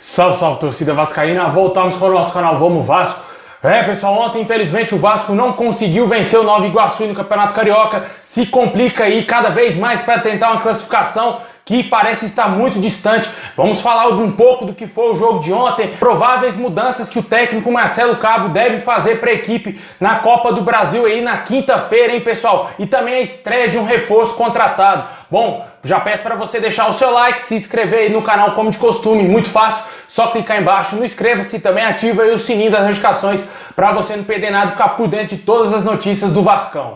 Salve, salve, torcida vascaína, voltamos com o nosso canal Vamos Vasco. Pessoal, ontem infelizmente o Vasco não conseguiu vencer o Nova Iguaçu no Campeonato Carioca, se complica aí cada vez mais para tentar uma classificação que parece estar muito distante. Vamos falar um pouco do que foi o jogo de ontem, prováveis mudanças que o técnico Marcelo Cabo deve fazer para a equipe na Copa do Brasil aí na quinta-feira, hein, pessoal? E também a estreia de um reforço contratado. Bom, já peço para você deixar o seu like, se inscrever aí no canal como de costume, muito fácil, só clicar embaixo no inscreva-se e também ativa aí o sininho das notificações para você não perder nada e ficar por dentro de todas as notícias do Vascão.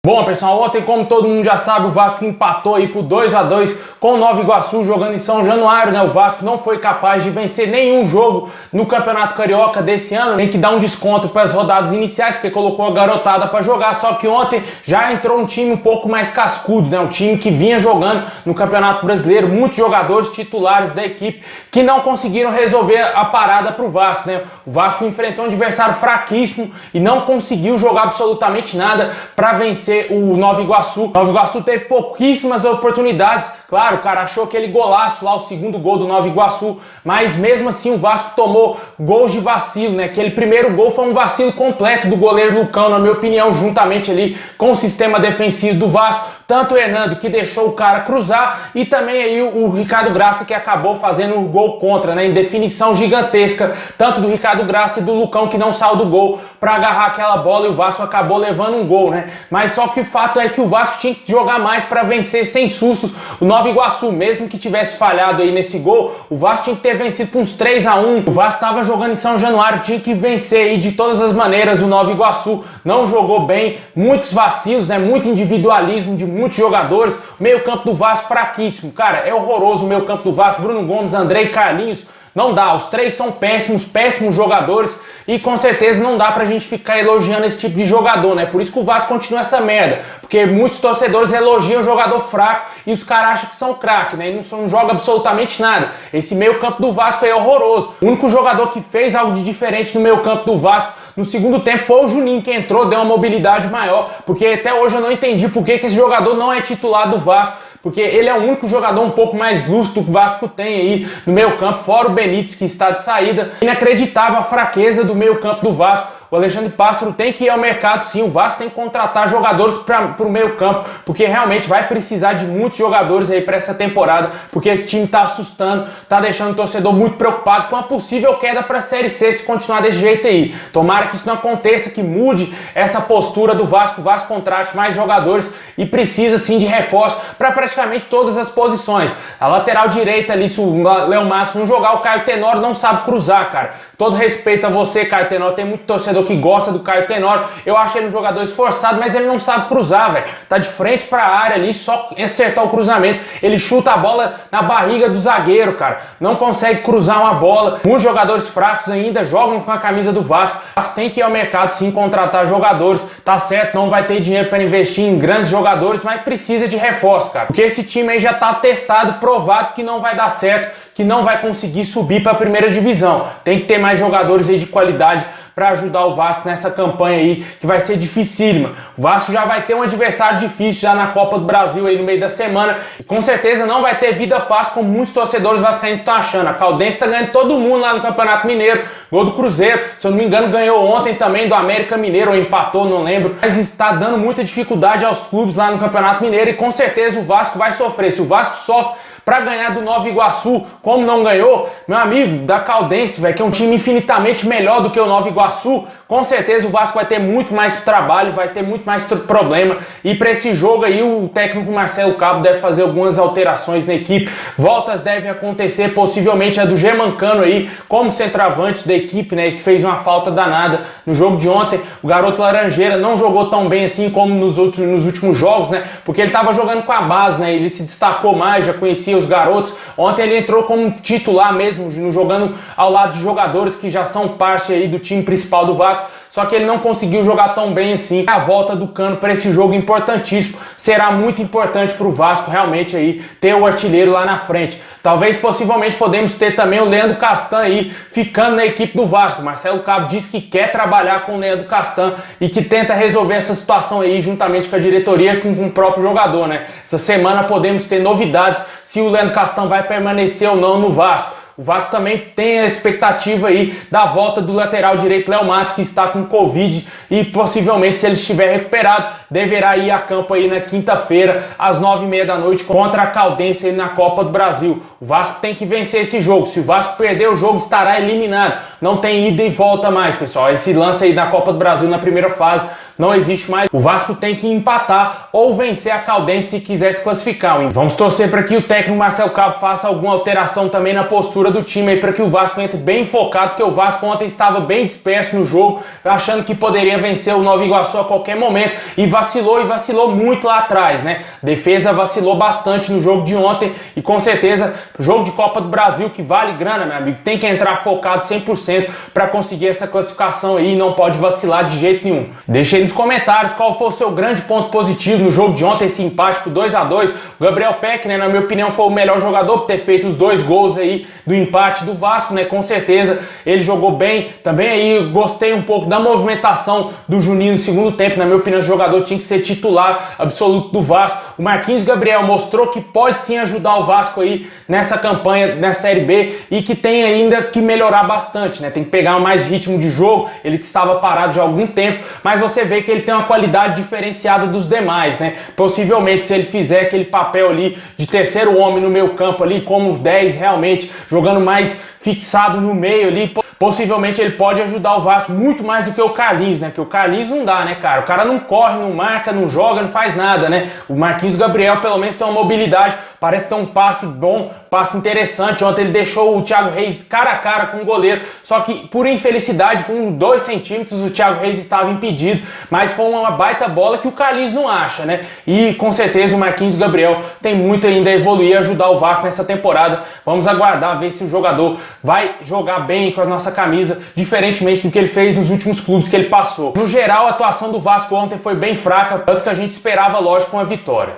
Bom, pessoal, ontem, como todo mundo já sabe, o Vasco empatou aí por 2-2 com o Nova Iguaçu jogando em São Januário, né? O Vasco não foi capaz de vencer nenhum jogo no Campeonato Carioca desse ano. Tem que dar um desconto para as rodadas iniciais, porque colocou a garotada para jogar. Só que ontem já entrou um time um pouco mais cascudo, né? Um time que vinha jogando no Campeonato Brasileiro, muitos jogadores titulares da equipe que não conseguiram resolver a parada para o Vasco, né? O Vasco enfrentou um adversário fraquíssimo e não conseguiu jogar absolutamente nada para vencer o Nova Iguaçu. O Nova Iguaçu teve pouquíssimas oportunidades. Claro, o cara achou aquele golaço lá, o segundo gol do Nova Iguaçu, mas mesmo assim o Vasco tomou gols de vacilo, né? Aquele primeiro gol foi um vacilo completo do goleiro Lucão, na minha opinião, juntamente ali com o sistema defensivo do Vasco. Tanto o Hernando, que deixou o cara cruzar, e também aí o Ricardo Graça, que acabou fazendo um gol contra, né? Em definição gigantesca, tanto do Ricardo Graça e do Lucão, que não saiu do gol para agarrar aquela bola, e o Vasco acabou levando um gol, né? Mas só que o fato é que o Vasco tinha que jogar mais para vencer sem sustos o Nova Iguaçu. Mesmo que tivesse falhado aí nesse gol, o Vasco tinha que ter vencido por uns 3-1. O Vasco estava jogando em São Januário, tinha que vencer aí de todas as maneiras o Nova Iguaçu. Não jogou bem, muitos vacilos, né? Muito individualismo de muitos jogadores. O meio-campo do Vasco fraquíssimo, cara, é horroroso o meio-campo do Vasco. Bruno Gomes, André e Carlinhos, não dá, os três são péssimos jogadores e com certeza não dá pra gente ficar elogiando esse tipo de jogador, né? Por isso que o Vasco continua essa merda, porque muitos torcedores elogiam o jogador fraco e os caras acham que são craque, né? E não joga absolutamente nada. Esse meio campo do Vasco aí é horroroso. O único jogador que fez algo de diferente no meio campo do Vasco no segundo tempo foi o Juninho, que entrou, deu uma mobilidade maior, porque até hoje eu não entendi por que esse jogador não é titular do Vasco, porque ele é o único jogador um pouco mais lúcido que o Vasco tem aí no meio campo, fora o Benítez, que está de saída. Inacreditável a fraqueza do meio campo do Vasco. O Alexandre Pássaro tem que ir ao mercado, sim. O Vasco tem que contratar jogadores para o meio campo, porque realmente vai precisar de muitos jogadores aí para essa temporada, porque esse time tá assustando, tá deixando o torcedor muito preocupado com a possível queda para a Série C se continuar desse jeito aí. Tomara que isso não aconteça, que mude essa postura do Vasco. O Vasco contrate mais jogadores e precisa sim de reforço para praticamente todas as posições. A lateral direita ali, se o Léo Márcio não jogar, o Caio Tenório não sabe cruzar, cara. Todo respeito a você, Caio Tenório, tem muito torcedor que gosta do Caio Tenório. Eu acho ele um jogador esforçado, mas ele não sabe cruzar, velho. Tá de frente pra área ali, só acertar o cruzamento. Ele chuta a bola na barriga do zagueiro, cara. Não consegue cruzar uma bola. Muitos jogadores fracos ainda jogam com a camisa do Vasco. O Vasco tem que ir ao mercado, sim, contratar jogadores. Tá certo, não vai ter dinheiro para investir em grandes jogadores, mas precisa de reforço, cara. Porque esse time aí já tá testado, provado que não vai dar certo, que não vai conseguir subir para a primeira divisão. Tem que ter mais jogadores aí de qualidade para ajudar o Vasco nessa campanha aí, que vai ser dificílima. O Vasco já vai ter um adversário difícil já na Copa do Brasil aí no meio da semana, e com certeza não vai ter vida fácil como muitos torcedores vascaínos estão achando. A Caldense tá ganhando todo mundo lá no Campeonato Mineiro, gol do Cruzeiro, se eu não me engano ganhou ontem também do América Mineiro, ou empatou, não lembro, mas está dando muita dificuldade aos clubes lá no Campeonato Mineiro, e com certeza o Vasco vai sofrer. Se o Vasco sofre para ganhar do Nova Iguaçu, como não ganhou, meu amigo, da Caldense, velho, que é um time infinitamente melhor do que o Nova Iguaçu, com certeza o Vasco vai ter muito mais trabalho, vai ter muito mais problema, e para esse jogo aí o técnico Marcelo Cabo deve fazer algumas alterações na equipe. Voltas devem acontecer, possivelmente a do Germancano aí, como centroavante da equipe, né, que fez uma falta danada no jogo de ontem. O garoto Laranjeira não jogou tão bem assim como nos últimos jogos, né, porque ele estava jogando com a base, né, ele se destacou mais, já conhecia os garotos. Ontem ele entrou como titular mesmo, jogando ao lado de jogadores que já são parte aí do time principal do Vasco. só que ele não conseguiu jogar tão bem assim. A volta do Cano para esse jogo importantíssimo, será muito importante para o Vasco realmente aí ter o artilheiro lá na frente. Talvez, possivelmente, podemos ter também o Leandro Castan aí ficando na equipe do Vasco. Marcelo Cabo disse que quer trabalhar com o Leandro Castan e que tenta resolver essa situação aí juntamente com a diretoria e com o próprio jogador, né? Essa semana podemos ter novidades se o Leandro Castan vai permanecer ou não no Vasco. O Vasco também tem a expectativa aí da volta do lateral direito Léo Matos, que está com Covid e possivelmente, se ele estiver recuperado, deverá ir a campo aí na quinta-feira, às 9h30 da noite, contra a Caldense na Copa do Brasil. O Vasco tem que vencer esse jogo. Se o Vasco perder o jogo, estará eliminado. Não tem ida e volta mais, pessoal. Esse lance aí da Copa do Brasil na primeira fase não existe mais. O Vasco tem que empatar ou vencer a Caldense se quiser se classificar. Vamos torcer para que o técnico Marcelo Cabo faça alguma alteração também na postura do time aí, para que o Vasco entre bem focado, porque o Vasco ontem estava bem disperso no jogo, achando que poderia vencer o Nova Iguaçu a qualquer momento e vacilou muito lá atrás, né? A defesa vacilou bastante no jogo de ontem e com certeza jogo de Copa do Brasil que vale grana, meu amigo, tem que entrar focado 100% para conseguir essa classificação aí e não pode vacilar de jeito nenhum. Deixa aí nos comentários qual foi o seu grande ponto positivo no jogo de ontem, esse empate por 2-2. O Gabriel Peck, né, na minha opinião, foi o melhor jogador por ter feito os 2 gols aí do empate do Vasco, né? Com certeza ele jogou bem. Também aí gostei um pouco da movimentação do Juninho no segundo tempo. Na minha opinião, o jogador tinha que ser titular absoluto do Vasco. O Marquinhos Gabriel mostrou que pode sim ajudar o Vasco aí nessa campanha, na Série B, e que tem ainda que melhorar bastante, né? Tem que pegar mais ritmo de jogo, ele que estava parado já há algum tempo, mas você vê que ele tem uma qualidade diferenciada dos demais, né? Possivelmente, se ele fizer aquele papel ali de terceiro homem no meio campo ali, como 10 realmente, jogando mais fixado no meio ali, possivelmente ele pode ajudar o Vasco muito mais do que o Carlinhos, né? Porque o Carlinhos não dá, né, cara? O cara não corre, não marca, não joga, não faz nada, né? O Marquinhos Gabriel pelo menos tem uma mobilidade, parece ter um passe bom, passe interessante. Ontem ele deixou o Thiago Reis cara a cara com o goleiro, só que por infelicidade, com 2 centímetros, o Thiago Reis estava impedido, mas foi uma baita bola que o Carlinhos não acha, né? E com certeza o Marquinhos Gabriel tem muito ainda a evoluir e ajudar o Vasco nessa temporada. Vamos aguardar, ver se o jogador vai jogar bem com a nossa camisa, diferentemente do que ele fez nos últimos clubes que ele passou. No geral, a atuação do Vasco ontem foi bem fraca, tanto que a gente esperava, lógico, uma vitória.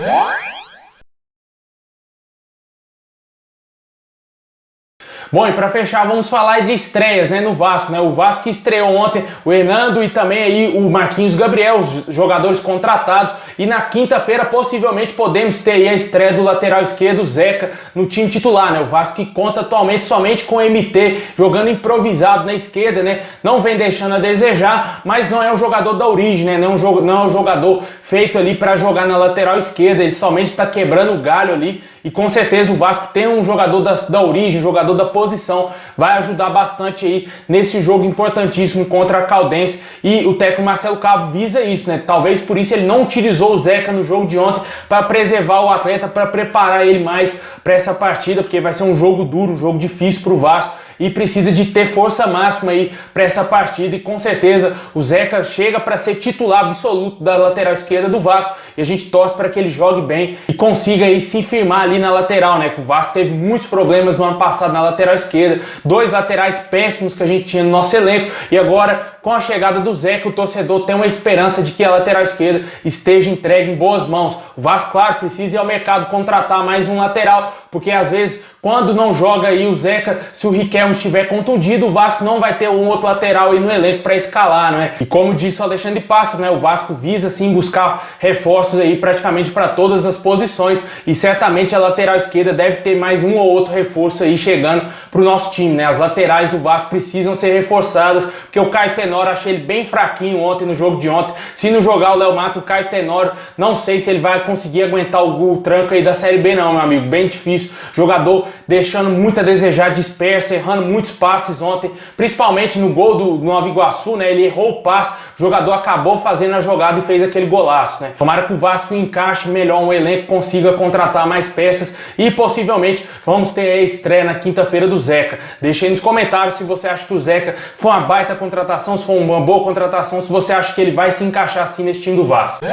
Bom, e para fechar, vamos falar de estreias, né, no Vasco, né? O Vasco que estreou ontem, o Hernando e também aí o Marquinhos Gabriel, os jogadores contratados, e na quinta-feira possivelmente podemos ter aí a estreia do lateral esquerdo, Zeca, no time titular, né? O Vasco que conta atualmente somente com o MT, jogando improvisado na esquerda, né? Não vem deixando a desejar, mas não é um jogador da origem, né? Não é um jogador feito ali para jogar na lateral esquerda, ele somente está quebrando o galho ali. E com certeza o Vasco tem um jogador da origem, jogador da posição, vai ajudar bastante aí nesse jogo importantíssimo contra a Caldense. E o técnico Marcelo Cabo visa isso, né? Talvez por isso ele não utilizou o Zeca no jogo de ontem, para preservar o atleta, para preparar ele mais para essa partida, porque vai ser um jogo duro, um jogo difícil para o Vasco. E precisa de ter força máxima aí para essa partida, e com certeza o Zeca chega para ser titular absoluto da lateral esquerda do Vasco, e a gente torce para que ele jogue bem e consiga aí se firmar ali na lateral, né? Que o Vasco teve muitos problemas no ano passado na lateral esquerda, 2 laterais péssimos que a gente tinha no nosso elenco, e agora com a chegada do Zeca o torcedor tem uma esperança de que a lateral esquerda esteja entregue em boas mãos. O Vasco, claro, precisa ir ao mercado contratar mais um lateral, porque às vezes quando não joga aí o Zeca, se o Riquelme estiver contundido, o Vasco não vai ter um outro lateral aí no elenco para escalar, né? E como disse o Alexandre Passos, né, o Vasco visa sim buscar reforços aí praticamente para todas as posições, e certamente a lateral esquerda deve ter mais um ou outro reforço aí chegando para o nosso time, né? As laterais do Vasco precisam ser reforçadas, porque o Caio Tenório, achei ele bem fraquinho ontem no jogo de ontem. Se não jogar o Léo Matos, o Caio Tenório, não sei se ele vai conseguir aguentar o tranco aí da Série B não, meu amigo, bem difícil. Jogador deixando muito a desejar, disperso, errando muitos passes ontem, principalmente no gol do Nova Iguaçu, né? Ele errou o passe, o jogador acabou fazendo a jogada e fez aquele golaço, né? Tomara que o Vasco encaixe melhor um elenco, consiga contratar mais peças e possivelmente vamos ter a estreia na quinta-feira do Zeca. Deixe aí nos comentários se você acha que o Zeca foi uma baita contratação, se foi uma boa contratação, se você acha que ele vai se encaixar assim nesse time do Vasco.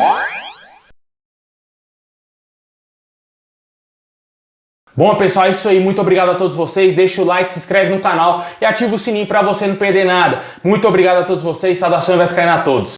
Bom, pessoal, é isso aí. Muito obrigado a todos vocês. Deixa o like, se inscreve no canal e ativa o sininho para você não perder nada. Muito obrigado a todos vocês. Saudações vascaínas a todos.